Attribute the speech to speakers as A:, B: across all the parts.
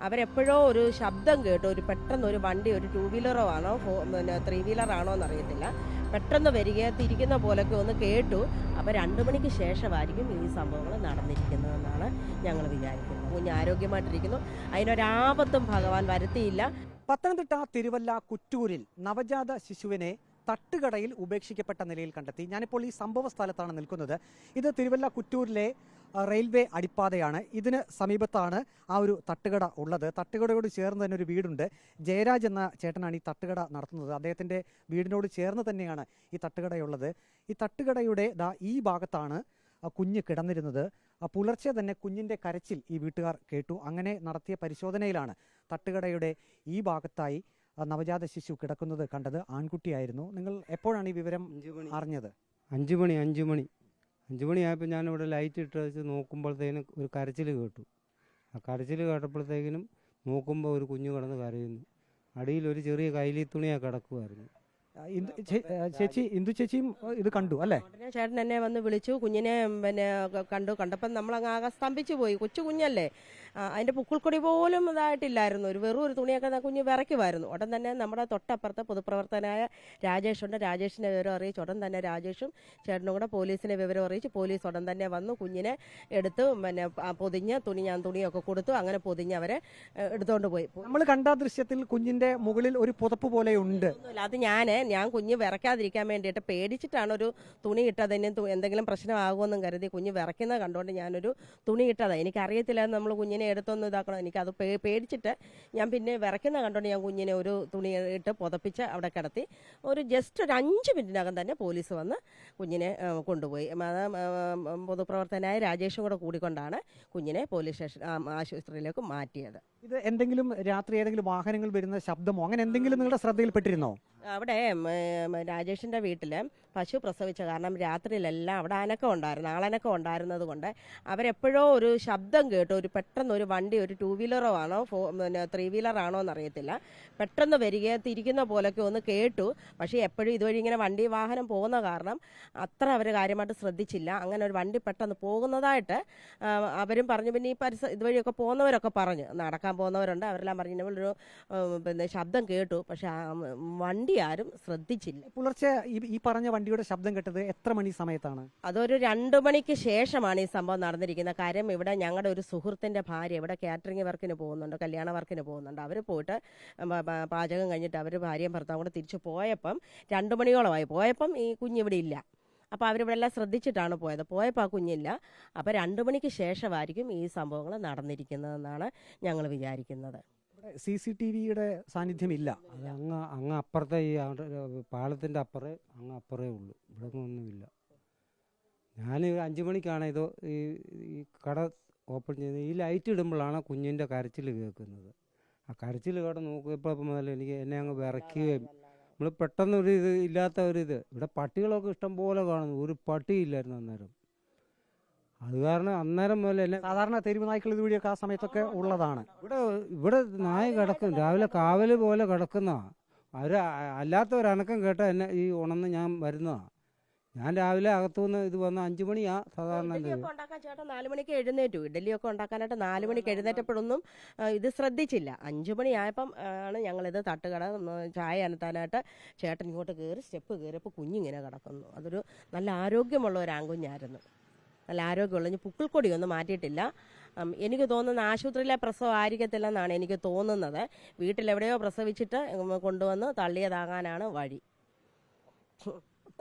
A: അവരെപ്പോഴോ ഒരു ശബ്ദം കേട്ടു, പെട്ടെന്ന് ഒരു വണ്ടി, ഒരു 2 വീലറോ ആണോ 3 വീലറാണോ എന്നറിയത്തില്ല, പെട്ടെന്ന് തിരിക്കുന്ന പോലൊക്കെ ഒന്ന് കേട്ടു. അപ്പോൾ 2 മണിക്ക് ശേഷമായിരിക്കും ഈ സംഭവങ്ങൾ നടന്നിരിക്കുന്നതെന്നാണ് ഞങ്ങൾ വിചാരിക്കുന്നത്. കുഞ്ഞ് ആരോഗ്യമായിട്ടിരിക്കുന്നു, അതിനൊരാപത്തും ഭഗവാൻ വരുത്തിയില്ല.
B: പത്തനംതിട്ട തിരുവല്ല കുറ്റൂരിൽ നവജാത ശിശുവിനെ തട്ടുകടയിൽ ഉപേക്ഷിക്കപ്പെട്ട നിലയിൽ കണ്ടെത്തി. ഞാനിപ്പോൾ ഈ സംഭവ സ്ഥലത്താണ് നിൽക്കുന്നത്. ഇത് തിരുവല്ല കുറ്റൂരിലെ റെയിൽവേ അടിപ്പാതയാണ്. ഇതിന് സമീപത്താണ് ആ ഒരു തട്ടുകട ഉള്ളത്. തട്ടുകടയോട് ചേർന്ന് തന്നെ ഒരു വീടുണ്ട്. ജയരാജ് എന്ന ചേട്ടനാണ് ഈ തട്ടുകട നടത്തുന്നത്. അദ്ദേഹത്തിൻ്റെ വീടിനോട് ചേർന്ന് തന്നെയാണ് ഈ തട്ടുകടയുള്ളത്. ഈ തട്ടുകടയുടെ ഈ ഭാഗത്താണ് കുഞ്ഞ് കിടന്നിരുന്നത്. പുലർച്ചെ തന്നെ കുഞ്ഞിൻ്റെ കരച്ചിൽ ഈ വീട്ടുകാർ കേട്ടു. അങ്ങനെ നടത്തിയ പരിശോധനയിലാണ് തട്ടുകടയുടെ ഈ ഭാഗത്തായി നവജാത ശിശു കിടക്കുന്നത് കണ്ടത്. ആൺകുട്ടിയായിരുന്നു. നിങ്ങൾ എപ്പോഴാണ് ഈ വിവരം അറിഞ്ഞത്?
C: 5 മണിയായപ്പോൾ ഞാനിവിടെ ലൈറ്റ് ഇട്ട് വെച്ച് നോക്കുമ്പോഴത്തേനും ഒരു കരച്ചിൽ കേട്ടു. ആ കരച്ചിൽ കേട്ടപ്പോഴത്തേക്കിനും നോക്കുമ്പോൾ ഒരു കുഞ്ഞു കിടന്ന് കരയുന്നു. അടിയിൽ ഒരു ചെറിയ കൈലി തുണിയാണ് കിടക്കുമായിരുന്നു.
B: ചേച്ചി, ഇന്ദു ചേച്ചിയും ഇത് കണ്ടു അല്ലേ?
A: ഉടനെ ചേട്ടൻ എന്നെ വന്ന് വിളിച്ചു. കുഞ്ഞിനെ കണ്ടപ്പം നമ്മളങ്ങ് ആകെ സ്തംഭിച്ചു പോയി. കൊച്ചു കുഞ്ഞല്ലേ, അതിൻ്റെ പുക്കിൾക്കൊടി പോലും ഇതായിട്ടില്ലായിരുന്നു. വെറും ഒരു തുണിയൊക്കെ കുഞ്ഞ് വിറയ്ക്കുമായിരുന്നു. ഉടൻ തന്നെ നമ്മുടെ തൊട്ടപ്പുറത്ത് പൊതുപ്രവർത്തനായ രാജേഷുണ്ട്. രാജേഷിനെ വിവരം അറിയിച്ചു. ഉടൻ തന്നെ രാജേഷും ചേട്ടനും കൂടെ പോലീസിനെ വിവരം അറിയിച്ചു. പോലീസ് ഉടൻ തന്നെ വന്നു. കുഞ്ഞിനെ എടുത്ത് പൊതിഞ്ഞ് തുണിയൊക്കെ കൊടുത്തു. അങ്ങനെ പൊതിഞ്ഞ് അവരെ എടുത്തുകൊണ്ട് പോയി.
B: നമ്മൾ കണ്ട ദൃശ്യത്തിൽ കുഞ്ഞിന്റെ മുകളിൽ ഒരു പുതപ്പ് പോലെയുണ്ട്.
A: അത് ഞാൻ കുഞ്ഞ് വിറയ്ക്കാതിരിക്കാൻ വേണ്ടിയിട്ട് പേടിച്ചിട്ടാണ് ഒരു തുണി ഇട്ടതിന്. എന്തെങ്കിലും പ്രശ്നമാകുമെന്നും കരുതി കുഞ്ഞ് വിറയ്ക്കുന്നത് കണ്ടുകൊണ്ട് ഞാനൊരു തുണി ഇട്ടതാണ്. എനിക്കറിയത്തില്ലായിരുന്നു നമ്മൾ കുഞ്ഞിനെ എടുത്തൊന്നും ഇതാക്കണം. എനിക്കത് പേടിച്ചിട്ട് ഞാൻ പിന്നെ വിറയ്ക്കുന്ന കണ്ടുകൊണ്ട് ഞാൻ കുഞ്ഞിനെ ഒരു തുണി ഇട്ട് പുതപ്പിച്ച് അവിടെ കിടത്തി. ജസ്റ്റ് ഒരു 5 മിനിറ്റിനകം തന്നെ പോലീസ് വന്ന് കുഞ്ഞിനെ കൊണ്ടുപോയി. അത് പൊതുപ്രവർത്തനായ രാജേഷും കൂടെ കൂടിക്കൊണ്ടാണ് കുഞ്ഞിനെ പോലീസ് സ്റ്റേഷൻ ആശുപത്രിയിലേക്ക് മാറ്റിയത്.
B: ഇത് എന്തെങ്കിലും രാത്രി ഏതെങ്കിലും വാഹനങ്ങൾ വരുന്ന ശബ്ദമോ അങ്ങനെ എന്തെങ്കിലും നിങ്ങളുടെ ശ്രദ്ധയിൽപ്പെട്ടിരുന്നോ?
A: അവിടെ രാജേഷിൻ്റെ വീട്ടിൽ പശു പ്രസവിച്ച കാരണം രാത്രിയിലെല്ലാം അവിടെ അനക്കം ഉണ്ടായിരുന്നു. ആളനക്കം ഉണ്ടായിരുന്നത് കൊണ്ട് അവരെപ്പോഴോ ഒരു ശബ്ദം കേട്ടു, പെട്ടെന്ന് ഒരു വണ്ടി, ഒരു 2 വീലറോ ആണോ 3 വീലറാണോ എന്നറിയത്തില്ല, പെട്ടെന്ന് തിരിക്കുന്ന പോലൊക്കെ ഒന്ന് കേട്ടു. പക്ഷേ എപ്പോഴും ഇതുവഴി ഇങ്ങനെ വണ്ടി വാഹനം പോകുന്ന കാരണം അത്ര അവർ കാര്യമായിട്ട് ശ്രദ്ധിച്ചില്ല. അങ്ങനെ ഒരു വണ്ടി പെട്ടെന്ന് പോകുന്നതായിട്ട് അവരും പറഞ്ഞു. പിന്നെ ഈ ഇതുവഴിയൊക്കെ പോകുന്നവരൊക്കെ പറഞ്ഞു, നടക്കാൻ പോകുന്നവരുണ്ട്, അവരെല്ലാം പറഞ്ഞു ഒരു ശബ്ദം കേട്ടു. പക്ഷെ വണ്ടി ആരും ശ്രദ്ധിച്ചില്ല.
B: പുലർച്ചെ ഈ പറഞ്ഞ വണ്ടിയുടെ ശബ്ദം കേട്ടത് എത്ര മണി സമയത്താണ്?
A: അതൊരു 2 മണിക്ക് ശേഷമാണ് ഈ സംഭവം നടന്നിരിക്കുന്ന. കാര്യം ഇവിടെ ഞങ്ങളുടെ ഒരു സുഹൃത്തിൻ്റെ ഭാര്യ ഇവിടെ കാറ്ററിംഗ് വർക്കിന് പോകുന്നുണ്ട്, കല്യാണ വർക്കിന് പോകുന്നുണ്ട്. അവർ പോയിട്ട് പാചകം കഴിഞ്ഞിട്ട് അവർ ഭാര്യയും ഭർത്താവും കൂടെ തിരിച്ചു പോയപ്പം 2 മണിയോളമായി. പോയപ്പം ഈ കുഞ്ഞിവിടെ ഇല്ല. അപ്പോൾ അവരിവിടെ എല്ലാം ശ്രദ്ധിച്ചിട്ടാണ് പോയപ്പോൾ ആ കുഞ്ഞില്ല. അപ്പോൾ 2 മണിക്ക് ശേഷമായിരിക്കും ഈ സംഭവങ്ങൾ നടന്നിരിക്കുന്നതെന്നാണ് ഞങ്ങൾ വിചാരിക്കുന്നത്.
B: CCTVയുടെ സാന്നിധ്യമില്ല.
C: അത് അങ്ങ് അപ്പുറത്തെ ഈ പാലത്തിൻ്റെ അപ്പുറേ ഉള്ളൂ. ഇവിടെ ഒന്നുമില്ല. ഞാൻ 5 മണിക്കാണ് ഈ കട ഓപ്പൺ ചെയ്ത് ഈ ലൈറ്റ് ഇടുമ്പോഴാണ് കുഞ്ഞിൻ്റെ കരച്ചിൽ കേൾക്കുന്നത്. ആ കരച്ചിൽ കേട്ട് നോക്കിയപ്പോൾ മുതൽ എന്നെ അങ്ങ് വിറയ്ക്കുകയും നമ്മൾ പെട്ടെന്ന് ഇല്ലാത്ത ഇവിടെ പട്ടികളൊക്കെ ഇഷ്ടം പോലെ കാണുന്നു. ഒരു പട്ടിയില്ലായിരുന്നു അന്നേരം. അത് കാരണം അന്നേരം മുതൽ എന്നെ
B: സാധാരണ തെരുവ് നായ്ക്കൾ ഇതുവഴിയൊക്കെ ആ സമയത്തൊക്കെ ഉള്ളതാണ്.
C: ഇവിടെ നായ കിടക്കും, രാവിലെ കാവല് പോലെ കിടക്കുന്നതാണ്. അല്ലാത്ത ഒരു അനക്കം കേട്ടാൽ എന്നെ ഈ ഉണർന്ന് ഞാൻ വരുന്നതാണ്. ഞാൻ രാവിലെ അകത്തുനിന്ന് ഇത് വന്ന് 5 മണിയാ സാധാരണ.
A: ഉണ്ടാക്കാൻ ചേട്ടൻ 4 മണിക്ക് എഴുന്നേറ്റു. ഇഡലിയൊക്കെ ഉണ്ടാക്കാനായിട്ട് 4 മണിക്ക് എഴുന്നേറ്റപ്പോഴൊന്നും ഇത് ശ്രദ്ധിച്ചില്ല. 5 മണിയായപ്പം ആണ് ഞങ്ങളിത് തട്ടുകട ചായ അനത്താനായിട്ട് ചേട്ടൻ ഇങ്ങോട്ട് കയറി സ്റ്റെപ്പ് കയറിയപ്പോൾ കുഞ്ഞിങ്ങനെ കിടക്കുന്നു. അതൊരു നല്ല ആരോഗ്യമുള്ള ഒരു ആൺകുഞ്ഞായിരുന്നു. നല്ല ആരോഗ്യമുള്ള, പുക്കിൾക്കൊടിയൊന്നും മാറ്റിയിട്ടില്ല. എനിക്ക് തോന്നുന്ന ആശുപത്രിയിലെ പ്രസവം ആയിരിക്കത്തില്ലെന്നാണ് എനിക്ക് തോന്നുന്നത്. വീട്ടിലെവിടെയോ പ്രസവിച്ചിട്ട് കൊണ്ടുവന്ന് തള്ളിയതാകാനാണ് വഴി.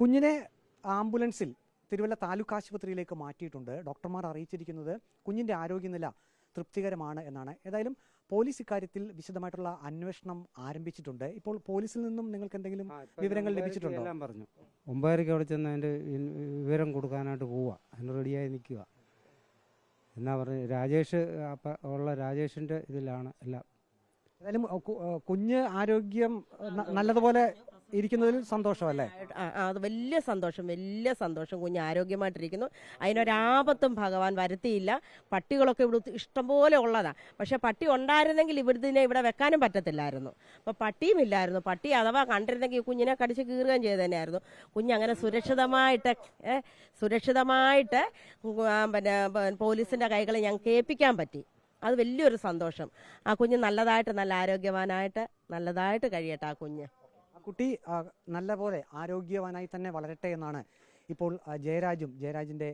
B: കുഞ്ഞിനെ ആംബുലൻസിൽ തിരുവല്ല താലൂക്ക് ആശുപത്രിയിലേക്ക് മാറ്റിയിട്ടുണ്ട്. ഡോക്ടർമാർ അറിയിച്ചിരിക്കുന്നത് കുഞ്ഞിൻ്റെ ആരോഗ്യനില തൃപ്തികരമാണ് എന്നാണ്. ഏതായാലും പോലീസ് ഇക്കാര്യത്തിൽ വിശദമായിട്ടുള്ള അന്വേഷണം ആരംഭിച്ചിട്ടുണ്ട്. ഇപ്പോൾ പോലീസിൽ നിന്നും നിങ്ങൾക്ക് എന്തെങ്കിലും വിവരങ്ങൾ ലഭിച്ചിട്ടുണ്ടോ?
C: എല്ലാം പറഞ്ഞു. 9:30 അവിടെ ചെന്ന് അതിൻ്റെ വിവരം കൊടുക്കാനായിട്ട് പോവുക. അതിന് റെഡിയായി നിൽക്കുക എന്നാ പറഞ്ഞ് രാജേഷിൻ്റെ ഇതിലാണ് എല്ലാം.
B: ഏതായാലും കുഞ്ഞ് ആരോഗ്യം നല്ലതുപോലെ ഇരിക്കുന്നതിൽ സന്തോഷമല്ലേ?
A: അത് വലിയ സന്തോഷം. കുഞ്ഞ് ആരോഗ്യമായിട്ടിരിക്കുന്നു. അതിനൊരാപത്തും ഭഗവാൻ വരുത്തിയില്ല. പട്ടികളൊക്കെ ഇവിടെ ഇഷ്ടംപോലെ ഉള്ളതാണ്. പക്ഷെ പട്ടി ഉണ്ടായിരുന്നെങ്കിൽ ഇവിടെ വെക്കാനും പറ്റത്തില്ലായിരുന്നു. അപ്പോൾ പട്ടിയും ഇല്ലായിരുന്നു. പട്ടി അഥവാ കണ്ടിരുന്നെങ്കിൽ കുഞ്ഞിനെ കടിച്ച് കീറുകയും ചെയ്തതന്നെയായിരുന്നു. കുഞ്ഞങ്ങനെ സുരക്ഷിതമായിട്ട് പിന്നെ പോലീസിൻ്റെ കൈകളെ ഞങ്ങൾക്ക് ഏൽപ്പിക്കാൻ പറ്റി. അത് വലിയൊരു സന്തോഷം. ആ കുഞ്ഞ് നല്ലതായിട്ട് നല്ല ആരോഗ്യവാനായിട്ട് നല്ലതായിട്ട് കഴിയട്ടെ ആ കുഞ്ഞ്.
B: ആ കുട്ടി നല്ലപോലെ ആരോഗ്യവാനായി തന്നെ വളരട്ടെ എന്നാണ് ഇപ്പോൾ ജയരാജിൻ്റെ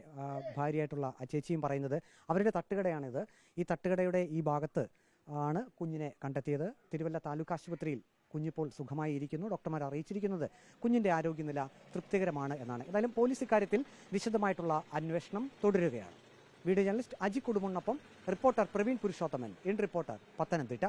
B: ഭാര്യയായിട്ടുള്ള ആ ചേച്ചിയും പറയുന്നത്. അവരുടെ തട്ടുകടയാണിത്. ഈ തട്ടുകടയുടെ ഈ ഭാഗത്ത് ആണ് കുഞ്ഞിനെ കണ്ടെത്തിയത്. തിരുവല്ല താലൂക്ക് ആശുപത്രിയിൽ കുഞ്ഞിപ്പോൾ സുഖമായി ഇരിക്കുന്നു. ഡോക്ടർമാർ അറിയിച്ചിരിക്കുന്നത് കുഞ്ഞിൻ്റെ ആരോഗ്യനില തൃപ്തികരമാണ് എന്നാണ്. ഏതായാലും പോലീസ് ഇക്കാര്യത്തിൽ വിശദമായിട്ടുള്ള അന്വേഷണം തുടരുകയാണ്. വീഡിയോ ജേർണലിസ്റ്റ് അജി കുടുംബനൊപ്പം reporter Praveen Purushothaman, in reporter, Pathanamthitta.